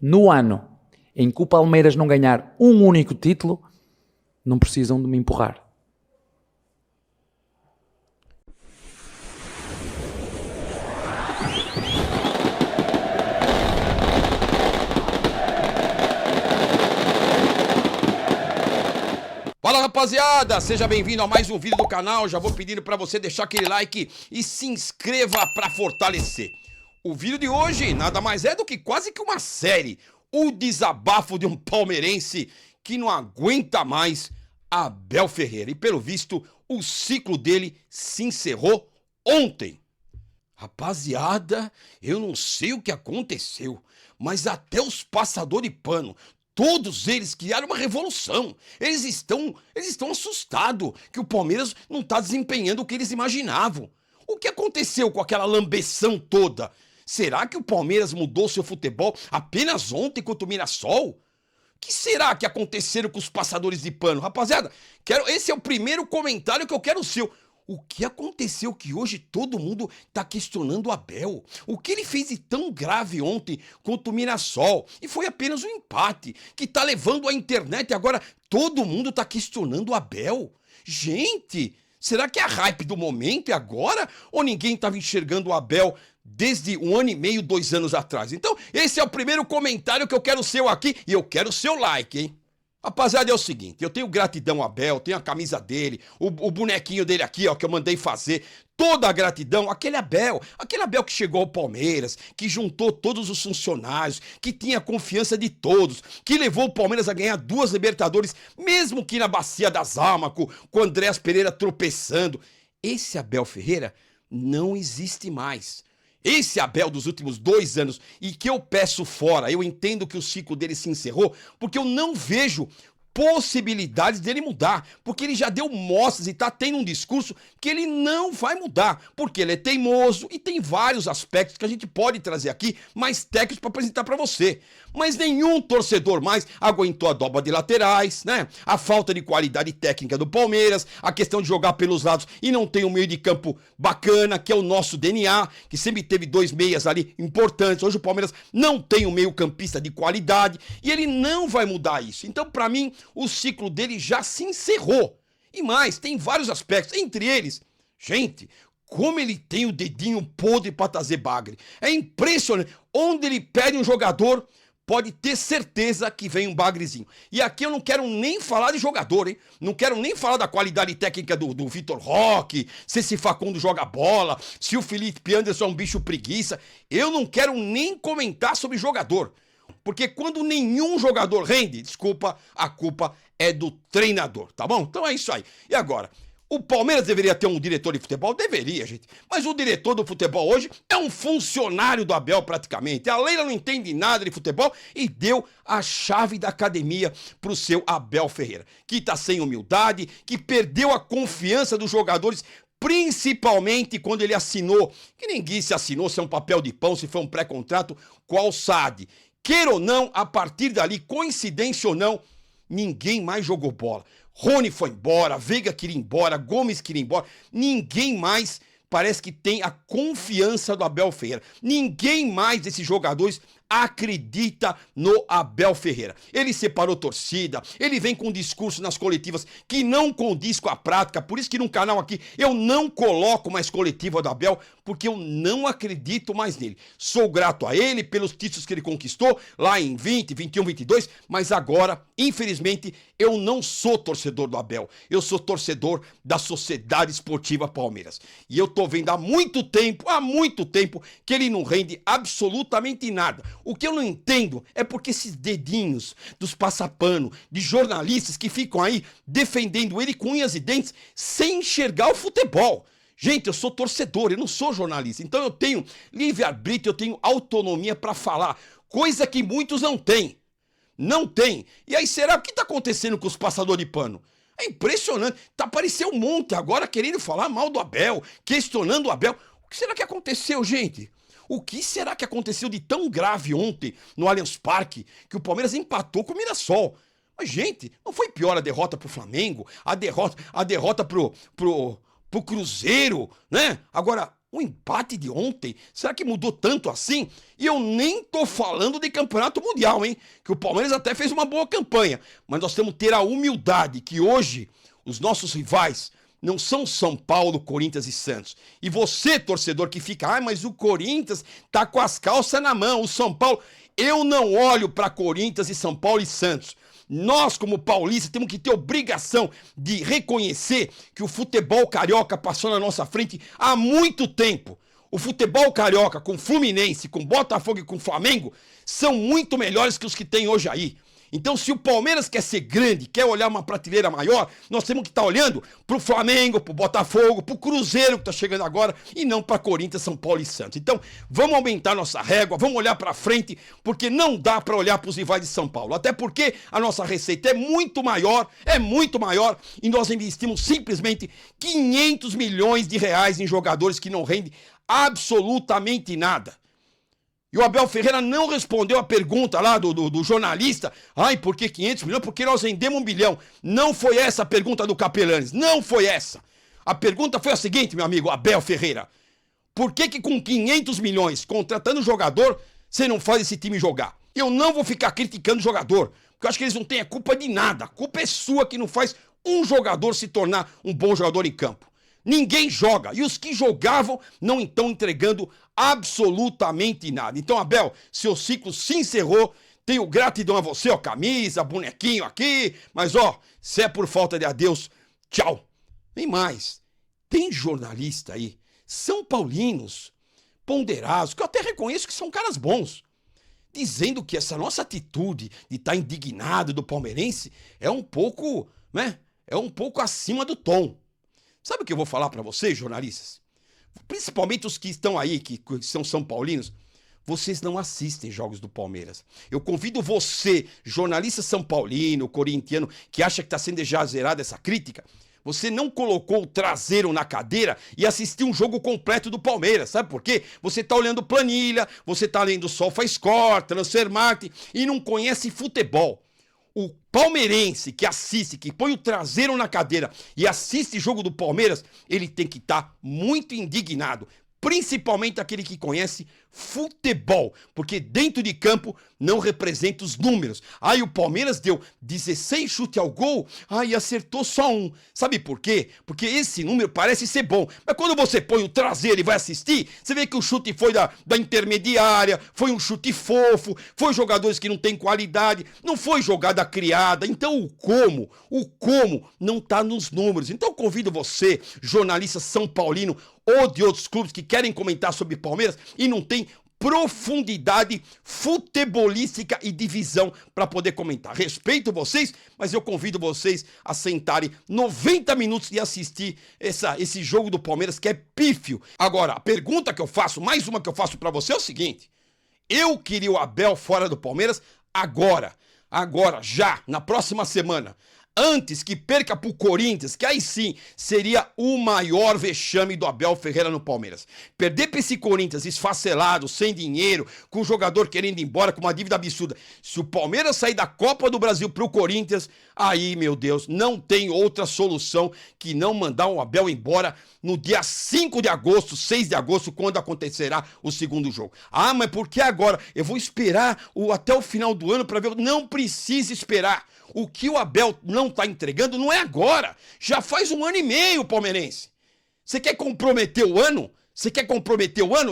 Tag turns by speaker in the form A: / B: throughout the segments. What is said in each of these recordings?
A: no ano em que o Palmeiras não ganhar um único título, não precisam de me empurrar.
B: Fala, rapaziada, seja bem-vindo a mais um vídeo do canal. Já vou pedindo para você deixar aquele like e se inscreva para fortalecer. O vídeo de hoje nada mais é do que quase que uma série. O desabafo de um palmeirense que não aguenta mais Abel Ferreira. E pelo visto, o ciclo dele se encerrou ontem. Rapaziada, eu não sei o que aconteceu, mas até os passadores de pano, todos eles criaram uma revolução. Eles estão assustados que o Palmeiras não está desempenhando o que eles imaginavam. O que aconteceu com aquela lambeção toda? Será que o Palmeiras mudou seu futebol apenas ontem contra o Mirassol? O que será que aconteceu com os passadores de pano? Rapaziada, esse é o primeiro comentário que eu quero o seu. O que aconteceu que hoje todo mundo está questionando o Abel? O que ele fez de tão grave ontem contra o Mirassol? E foi apenas um empate que está levando a internet e agora todo mundo está questionando o Abel. Gente, será que é a hype do momento é agora? Ou ninguém estava enxergando o Abel desde 1 ano e meio, 2 anos atrás? Então, esse é o primeiro comentário que eu quero o seu aqui e eu quero o seu like, hein? Rapaziada, é o seguinte, eu tenho gratidão ao Abel, tenho a camisa dele, o bonequinho dele aqui, ó, que eu mandei fazer, toda a gratidão, aquele Abel que chegou ao Palmeiras, que juntou todos os funcionários, que tinha a confiança de todos, que levou o Palmeiras a ganhar 2 Libertadores, mesmo que na Bacia das Almas, com o Andréas Pereira tropeçando. Esse Abel Ferreira não existe mais. Esse Abel dos últimos 2 anos e que eu peço fora, eu entendo que o ciclo dele se encerrou, porque eu não vejo possibilidades dele mudar, porque ele já deu mostras e tá tendo um discurso que ele não vai mudar, porque ele é teimoso e tem vários aspectos que a gente pode trazer aqui, mais técnicos para apresentar para você. Mas nenhum torcedor mais aguentou a dobra de laterais, né? A falta de qualidade técnica do Palmeiras, a questão de jogar pelos lados e não tem um meio de campo bacana, que é o nosso DNA, que sempre teve 2 meias ali importantes. Hoje o Palmeiras não tem um meio campista de qualidade e ele não vai mudar isso. Então, para mim, o ciclo dele já se encerrou. E mais, tem vários aspectos, entre eles, gente, como ele tem o dedinho podre para trazer bagre. É impressionante. Onde ele pede um jogador, pode ter certeza que vem um bagrezinho. E aqui eu não quero nem falar de jogador, hein? Não quero nem falar da qualidade técnica do Vitor Roque, se esse Facundo joga bola, se o Felipe Anderson é um bicho preguiça. Eu não quero nem comentar sobre jogador. Porque quando nenhum jogador rende, desculpa, a culpa é do treinador, tá bom? Então é isso aí. E agora, o Palmeiras deveria ter um diretor de futebol? Deveria, gente. Mas o diretor do futebol hoje é um funcionário do Abel praticamente. A Leila não entende nada de futebol e deu a chave da academia pro seu Abel Ferreira, que tá sem humildade, que perdeu a confiança dos jogadores, principalmente quando ele assinou, que ninguém se assinou, se é um papel de pão, se foi um pré-contrato, qual SAD. Queira ou não, a partir dali, coincidência ou não, ninguém mais jogou bola. Rony foi embora, Veiga queria ir embora, Gomes queria ir embora. Ninguém mais parece que tem a confiança do Abel Ferreira. Ninguém mais desses jogadores acredita no Abel Ferreira. Ele separou torcida, ele vem com um discurso nas coletivas que não condiz com a prática, por isso que no canal aqui eu não coloco mais coletiva do Abel, porque eu não acredito mais nele. Sou grato a ele pelos títulos que ele conquistou lá em 20, 21, 22, mas agora, infelizmente, eu não sou torcedor do Abel, eu sou torcedor da Sociedade Esportiva Palmeiras. E eu tô vendo há muito tempo, que ele não rende absolutamente nada. O que eu não entendo é porque esses dedinhos dos passapano, de jornalistas que ficam aí defendendo ele com unhas e dentes sem enxergar o futebol. Gente, eu sou torcedor, eu não sou jornalista. Então eu tenho livre-arbítrio, eu tenho autonomia para falar, coisa que muitos não têm. Não tem. E aí, será o que está acontecendo com os passadores de pano? É impressionante. Tá aparecendo um monte agora querendo falar mal do Abel, questionando o Abel. O que será que aconteceu, gente? O que será que aconteceu de tão grave ontem no Allianz Parque que o Palmeiras empatou com o Mirassol? Mas, gente, não foi pior a derrota pro Flamengo, a derrota pro Cruzeiro, né? Agora, O empate de ontem, será que mudou tanto assim? E eu nem tô falando de campeonato mundial, hein? Que o Palmeiras até fez uma boa campanha. Mas nós temos que ter a humildade que hoje os nossos rivais não são São Paulo, Corinthians e Santos. E você, torcedor, que fica, mas o Corinthians tá com as calças na mão, o São Paulo... Eu não olho para Corinthians e São Paulo e Santos. Nós, como paulistas, temos que ter obrigação de reconhecer que o futebol carioca passou na nossa frente há muito tempo. O futebol carioca com Fluminense, com Botafogo e com Flamengo são muito melhores que os que tem hoje aí. Então, se o Palmeiras quer ser grande, quer olhar uma prateleira maior, nós temos que estar olhando pro Flamengo, pro Botafogo, pro Cruzeiro que está chegando agora e não para Corinthians, São Paulo e Santos. Então, vamos aumentar nossa régua, vamos olhar para frente, porque não dá para olhar para os rivais de São Paulo. Até porque a nossa receita é muito maior e nós investimos simplesmente 500 milhões de reais em jogadores que não rendem absolutamente nada. E o Abel Ferreira não respondeu a pergunta lá do jornalista. Por que 500 milhões? Porque nós vendemos 1 bilhão. Não foi essa a pergunta do Capelanes. Não foi essa. A pergunta foi a seguinte, meu amigo Abel Ferreira. Por que com 500 milhões, contratando jogador, você não faz esse time jogar? Eu não vou ficar criticando o jogador, porque eu acho que eles não têm a culpa de nada. A culpa é sua que não faz um jogador se tornar um bom jogador em campo. Ninguém joga. E os que jogavam não estão entregando absolutamente nada. Então, Abel, seu ciclo se encerrou. Tenho gratidão a você, camisa, bonequinho aqui. Mas, se é por falta de adeus, tchau. Nem mais. Tem jornalista aí, São Paulinos, ponderados, que eu até reconheço que são caras bons, dizendo que essa nossa atitude de estar indignado do palmeirense é um pouco, acima do tom. Sabe o que eu vou falar para vocês, jornalistas? Principalmente os que estão aí, que são São Paulinos, vocês não assistem jogos do Palmeiras. Eu convido você, jornalista São Paulino, corintiano, que acha que está sendo já zerada essa crítica, você não colocou o traseiro na cadeira e assistiu um jogo completo do Palmeiras. Sabe por quê? Você está olhando planilha, você está lendo SofaScore, Transfermarkt e não conhece futebol. O palmeirense que assiste, que põe o traseiro na cadeira e assiste jogo do Palmeiras, ele tem que estar muito indignado. Principalmente aquele que conhece futebol, porque dentro de campo não representa os números. O Palmeiras deu 16 chutes ao gol, e acertou só um. Sabe por quê? Porque esse número parece ser bom, mas quando você põe o traseiro e vai assistir, você vê que o chute foi da intermediária, foi um chute fofo, foi jogadores que não têm qualidade, não foi jogada criada. Então o como não tá nos números. Então eu convido você, jornalista São Paulino, ou de outros clubes que querem comentar sobre Palmeiras e não tem profundidade futebolística e divisão para poder comentar. Respeito vocês, mas eu convido vocês a sentarem 90 minutos e assistir esse jogo do Palmeiras que é pífio. Agora, a pergunta que eu faço, mais uma que eu faço para você é o seguinte: eu queria o Abel fora do Palmeiras agora, já, na próxima semana. Antes que perca pro Corinthians, que aí sim seria o maior vexame do Abel Ferreira no Palmeiras. Perder pra esse Corinthians esfacelado, sem dinheiro, com o jogador querendo ir embora, com uma dívida absurda. Se o Palmeiras sair da Copa do Brasil pro Corinthians, aí, meu Deus, não tem outra solução que não mandar o Abel embora no dia 5 de agosto, 6 de agosto, quando acontecerá o segundo jogo. Mas por que agora? Eu vou esperar até o final do ano para ver. Não precisa esperar. O que o Abel não está entregando não é agora. Já faz 1 ano e meio, palmeirense. Você quer comprometer o ano?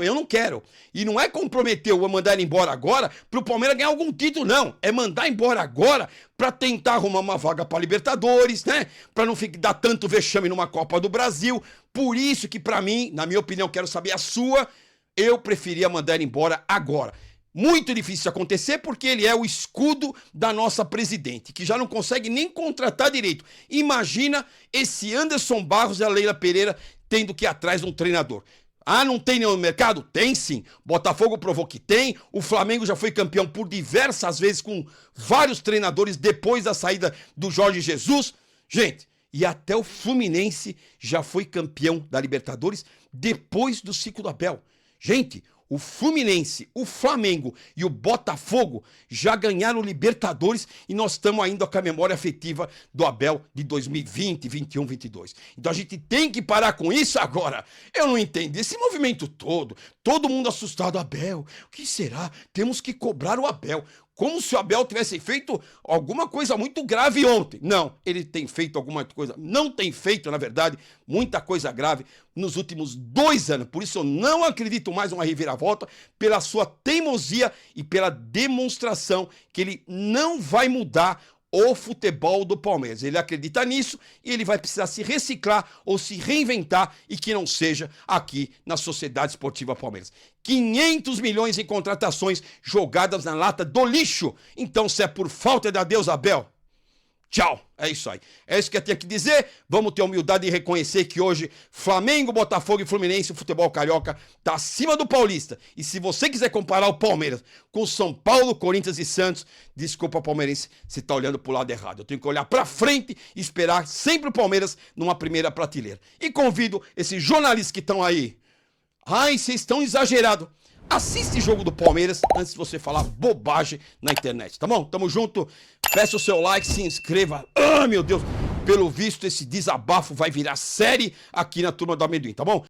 B: Eu não quero. E não é comprometer ou mandar ele embora agora para o Palmeiras ganhar algum título, não. É mandar embora agora para tentar arrumar uma vaga para Libertadores, né? Para não dar tanto vexame numa Copa do Brasil. Por isso que, para mim, na minha opinião, quero saber a sua, eu preferia mandar ele embora agora. Muito difícil de acontecer porque ele é o escudo da nossa presidente, que já não consegue nem contratar direito. Imagina esse Anderson Barros e a Leila Pereira tendo que ir atrás de um treinador. Não tem nenhum mercado? Tem sim. Botafogo provou que tem. O Flamengo já foi campeão por diversas vezes com vários treinadores depois da saída do Jorge Jesus. Gente, e até o Fluminense já foi campeão da Libertadores depois do ciclo do Abel. Gente, o Fluminense, o Flamengo e o Botafogo já ganharam o Libertadores e nós estamos ainda com a memória afetiva do Abel de 2020, 21, 22. Então a gente tem que parar com isso agora. Eu não entendo esse movimento todo mundo assustado. Abel, o que será? Temos que cobrar o Abel. Como se o Abel tivesse feito alguma coisa muito grave ontem. Não, ele tem feito alguma coisa, não tem feito, na verdade, muita coisa grave nos últimos 2 anos. Por isso eu não acredito mais numa reviravolta, pela sua teimosia e pela demonstração que ele não vai mudar o futebol do Palmeiras. Ele acredita nisso e ele vai precisar se reciclar ou se reinventar e que não seja aqui na Sociedade Esportiva Palmeiras. 500 milhões em contratações jogadas na lata do lixo. Então, se é por falta de Deus, Abel, tchau. É isso aí. É isso que eu tenho que dizer. Vamos ter a humildade de reconhecer que hoje Flamengo, Botafogo e Fluminense, o futebol carioca está acima do Paulista. E se você quiser comparar o Palmeiras com São Paulo, Corinthians e Santos, desculpa, palmeirense, você está olhando para o lado errado. Eu tenho que olhar para frente e esperar sempre o Palmeiras numa primeira prateleira. E convido esses jornalistas que estão aí. Ai, vocês estão exagerados. Assiste jogo do Palmeiras antes de você falar bobagem na internet, tá bom? Tamo junto. Peça o seu like, se inscreva. Ah, meu Deus. Pelo visto, esse desabafo vai virar série aqui na Turma do Amendoim, tá bom?